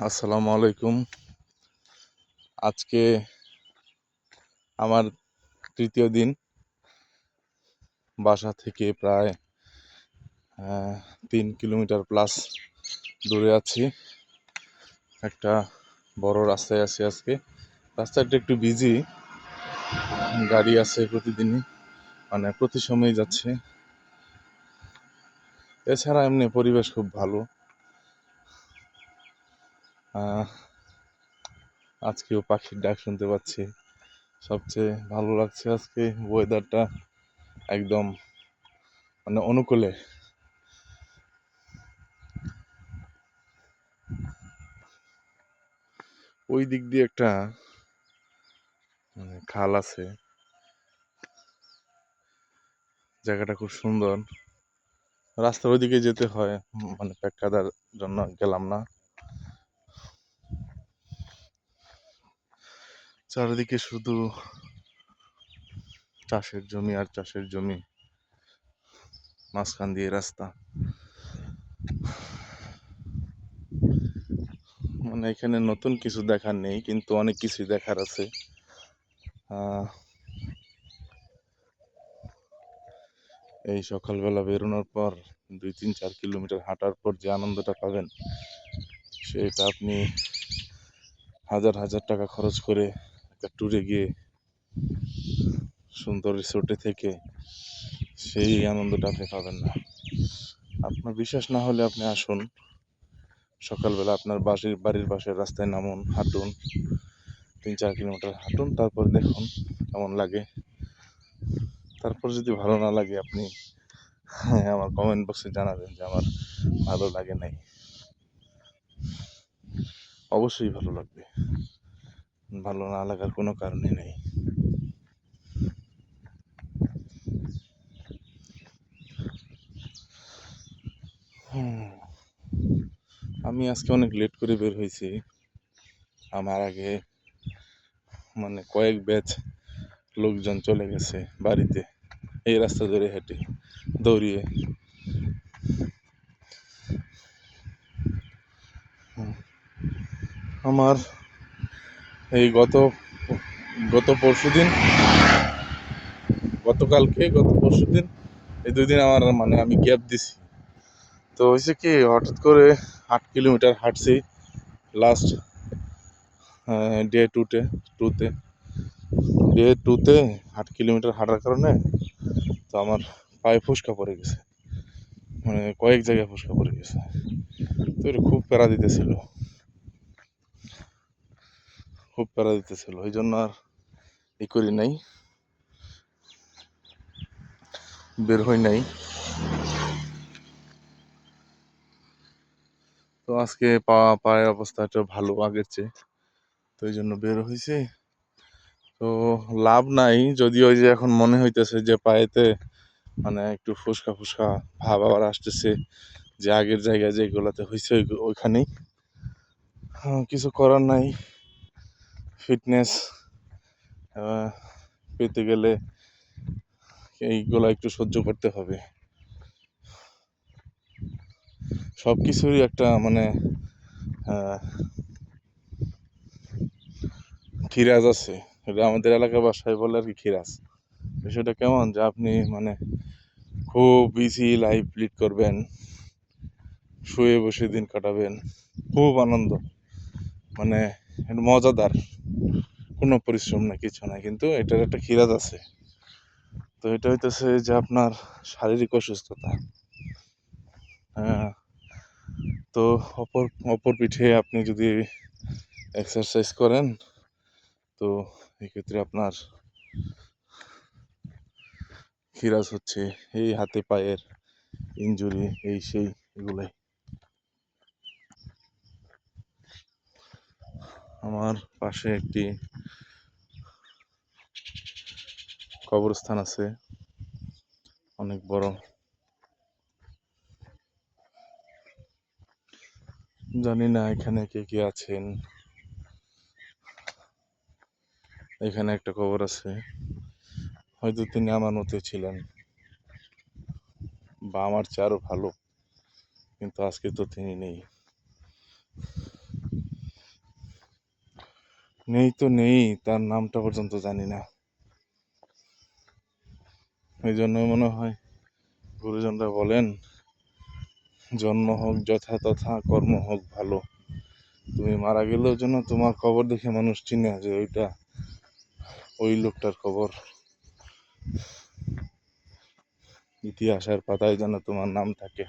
আসসালামু আলাইকুম। আজকে আমার তৃতীয় দিন। বাসা থেকে প্রায় 3 কিলোমিটার প্লাস দূরে আছি। একটা বড় রাস্তায় আছি আজকে। রাস্তাটা একটু বিজি, গাড়ি আছে প্রতিদিনই, মানে প্রতি সময়ই যাচ্ছে। এছাড়া এমনি পরিবেশ খুব ভালো। আজকেও পাখির ডাক শুনতে পাচ্ছি। সবচেয়ে ভালো লাগছে আজকে ওয়েদারটা একদম মানে অনুকূলে। ওই দিক দিয়ে একটা খাল আছে, জায়গাটা খুব সুন্দর। রাস্তার ওইদিকে যেতে হয়, মানে প্যাক কাদার জন্য গেলাম না। চারিদিকে শুধু চাষের জমি আর চাষের জমি, মাঝখান দিয়ে রাস্তা। মানে এখানে নতুন কিছু দেখার নেই, কিন্তু অনেক কিছু দেখার আছে। এই সকালবেলা বেরোনোর পর 2-3-4 কিলোমিটার হাঁটার পর যে আনন্দটা পাবেন, সেটা আপনি হাজার হাজার টাকা খরচ করে একটা ট্যুরে গিয়ে সুন্দর রিসোর্টে থেকে সেই আনন্দটা আপনি পাবেন না। আপনার বিশ্বাস না হলে আপনি আসুন, সকালবেলা আপনার বাড়ির পাশের রাস্তায় নামুন, হাঁটুন, 3-4 কিলোমিটার হাঁটুন, তারপর দেখুন কেমন লাগে। তারপর যদি ভালো না লাগে, আপনি আমার কমেন্ট বক্সে জানাবেন যে আমার ভালো লাগে নাই। অবশ্যই ভালো লাগবে, ভালো না লাগার কোনো কারণই নেই। আমি আজকে অনেক লেট করে বের হয়েছি। আমার আগে মানে কয়েক ব্যাচ লোকজন চলে গেছে বাড়িতে, এই রাস্তা ধরে হেঁটে দৌড়িয়ে। আমার এই গত পরশুদিন, গত পরশুদিন, এই 2 দিন আমার মানে আমি গ্যাপ দিছি। তো হয়েছে কি, হঠাৎ করে 8 কিলোমিটার হাঁটছি লাস্ট টুতে 8 কিলোমিটার হাঁটার কারণে তো আমার পায়ে ফুসকা পড়ে গেছে, মানে কয়েক জায়গায় ফুসকা পড়ে গেছে। তো এটা খুব প্যারা দিতেছিল, এই জন্য আর করি নাই, বের হই নাই। তো আজকে পায়ের অবস্থা একটু ভালো আগের চেয়ে, তো এই জন্য বের হয়েছে। তো লাভ নাই, যদিও ওই যে এখন মনে হইতেছে যে পায়েতে মানে একটু ফুসকা ফুসকা ভাব আবার আসতেছে, যে আগের জায়গায় যেগুলোতে হয়েছে ওইখানেই। কিছু করার নাই, ফিটনেস পেতে গেলে এইগুলো একটু সহ্য করতে হবে। সব কিছুরই একটা মানে খিরাজ আছে, এটা আমাদের এলাকার ভাষায় বলে আর কি, খিরাজ। বিষয়টা কেমন, যে আপনি মানে খুব ইজি লাইফ লিড করবেন, শুয়ে বসে দিন কাটাবেন, খুব আনন্দ, মানে এটা মজাদার, কোনো পরিশ্রম না, কিছু না, কিন্তু এটার একটা খিরাজ আছে। তো এটা হইতেছে যে আপনার শারীরিক অসুস্থতা। তো অপর পিঠে আপনি যদি এক্সারসাইজ করেন, তো এক্ষেত্রে আপনার খিরাজ হচ্ছে এই হাতে পায়ের ইনজুরি, এই সেই এগুলাই। আমার পাশে একটি কবরস্থান আছে, অনেক বড়। জানি না এখানে কে কে আছেন। এখানে একটা কবর আছে, হয়তো তিনি আমার মতো ছিলেন, বা আমার চেয়ে আরো ভালো, কিন্তু আজকে তো তিনি নেই। নেই তো নেই, তার নামটা পর্যন্ত জানি না। এই জন্য মনে হয় গুরুজনরা বলেন, জন্ম হোক যথা তথা, কর্ম হোক ভালো। তুমি মারা গেলেও যেন তোমার কবর দেখে মানুষ চিনে যে ওইটা ওই লোকটার কবর। ইতিহাসের পাতায় যেন তোমার নাম থাকে।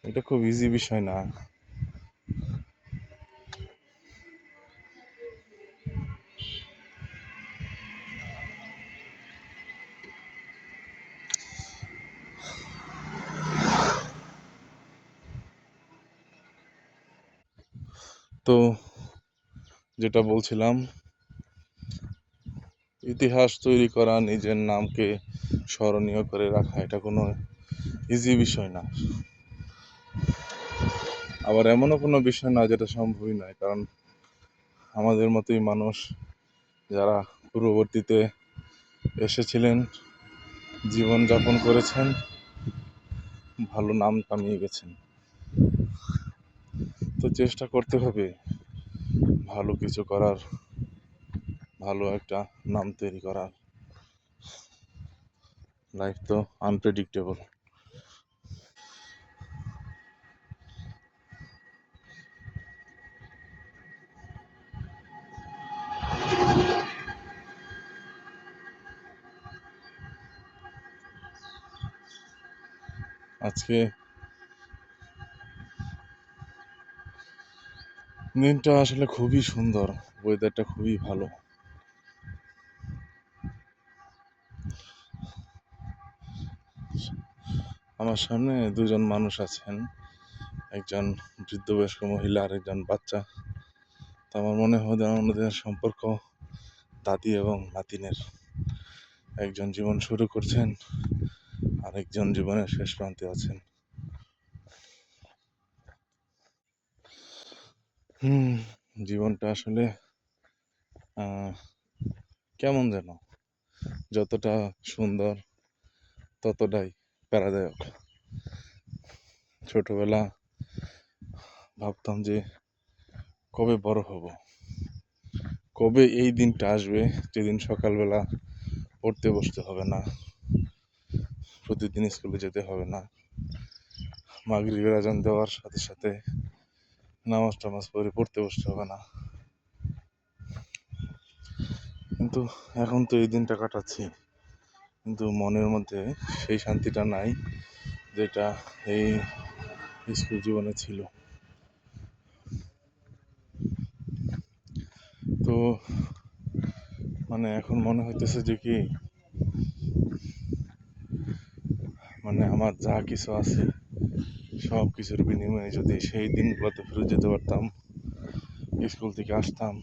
এটা খুব ইজি বিষয় না। তো যেটা বলছিলাম, ইতিহাস তৈরি করা, নিজের নামকে স্মরণীয় করে রাখা, এটা কোনো ইজি বিষয় না। আবার এমনও কোনো বিষয় না যেটা সম্ভবই নয়, কারণ আমাদের মতোই মানুষ যারা পূর্ববর্তীতে এসেছিলেন, জীবন যাপন করেছেন, ভালো নাম কামিয়ে গেছেন। তো চেষ্টা করতে হবে ভালো কিছু করার, ভালো একটা নাম তৈরি করার। লাইফ তো আনপ্রেডিক্টেবল। আজকে দিনটা আসলে খুবই সুন্দর, ওয়েদারটা খুবই ভালো। আমার সামনে দুজন মানুষ আছেন, একজন বৃদ্ধ বয়স্ক মহিলা আর একজন বাচ্চা। তো আমার মনে হয় ওনাদের সম্পর্ক দাদি এবং নাতিনের। একজন জীবন শুরু করছেন, আরেকজন জীবনের শেষ প্রান্তে আছেন। জীবনটা আসলে কেমন যেন, যতটা সুন্দর ততটাই প্যারাদায়ক। ছোটবেলা ভাবতাম যে কবে বড় হব, কবে এই দিনটা আসবে যেদিন সকালবেলা পড়তে বসতে হবে না, প্রতিদিন স্কুলে যেতে হবে না, মাগরিবের আজান দেওয়ার সাথে সাথে নামাজ টামাজ পড়ে পড়তে বসতে হবে না। কিন্তু এখন তো এই দিনটা কাটাচ্ছি, কিন্তু মনের মধ্যে সেই শান্তিটা নাই যেটা এই স্কুল জীবনে ছিল। তো মানে এখন মনে হইতেছে যে কি, মানে আমার যা কিছু আছে সব কিছুর বিনিময়ে যদি সেই দিনগুলোতে ফিরে যেতে পারতাম, স্কুল থেকে আসতাম,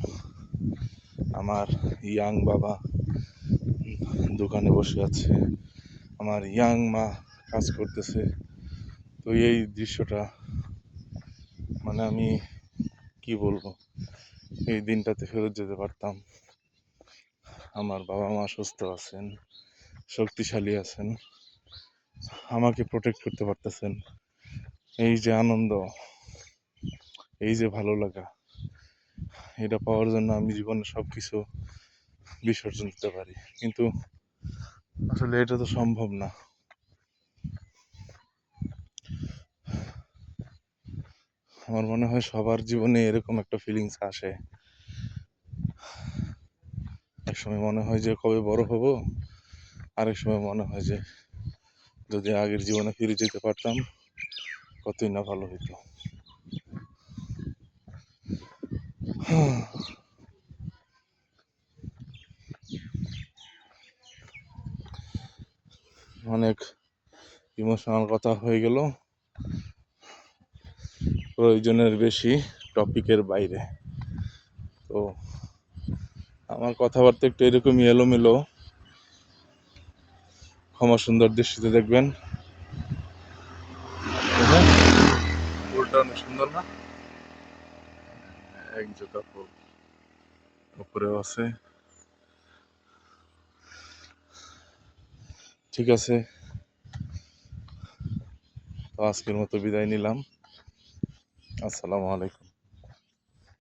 আমার ইয়াং বাবা দোকানে বসে আছে, আমার ইয়াং মা কাজ করতেছে। তো এই দৃশ্যটা, মানে আমি কি বলবো, এই দিনটাতে ফেরত যেতে পারতাম। আমার বাবা মা সুস্থ আছেন, শক্তিশালী আছেন, আমাকে প্রোটেক্ট করতে পারতেছেন। এই যে আনন্দ, এই যে ভালো লাগা, এটা পাওয়ার জন্য আমি জীবনে সব কিছু বিসর্জন দিতে পারি, কিন্তু আসলে এটা তো সম্ভব না। আমার মনে হয় সবার জীবনে এরকম একটা ফিলিংস আসে, এক সময় মনে হয় যে কবে বড় হব, আরেক সময় মনে হয় যে যদি আগের জীবনে ফিরে যেতে পারতাম কতই না ভালো হইতো। অনেক ইমোশনাল কথা হয়ে গেল, প্রয়োজনের বেশি, টপিকের বাইরে। তো আমার কথাবার্তা একটু এরকমই এলোমেলো, ক্ষমা সুন্দর দৃষ্টিতে দেখবেন। ফুলটা অনেক সুন্দর না, এক জোড়া ফুল উপরেও আছে। ঠিক আছে, তো আজকের মতো বিদায় নিলাম। আসসালামু আলাইকুম।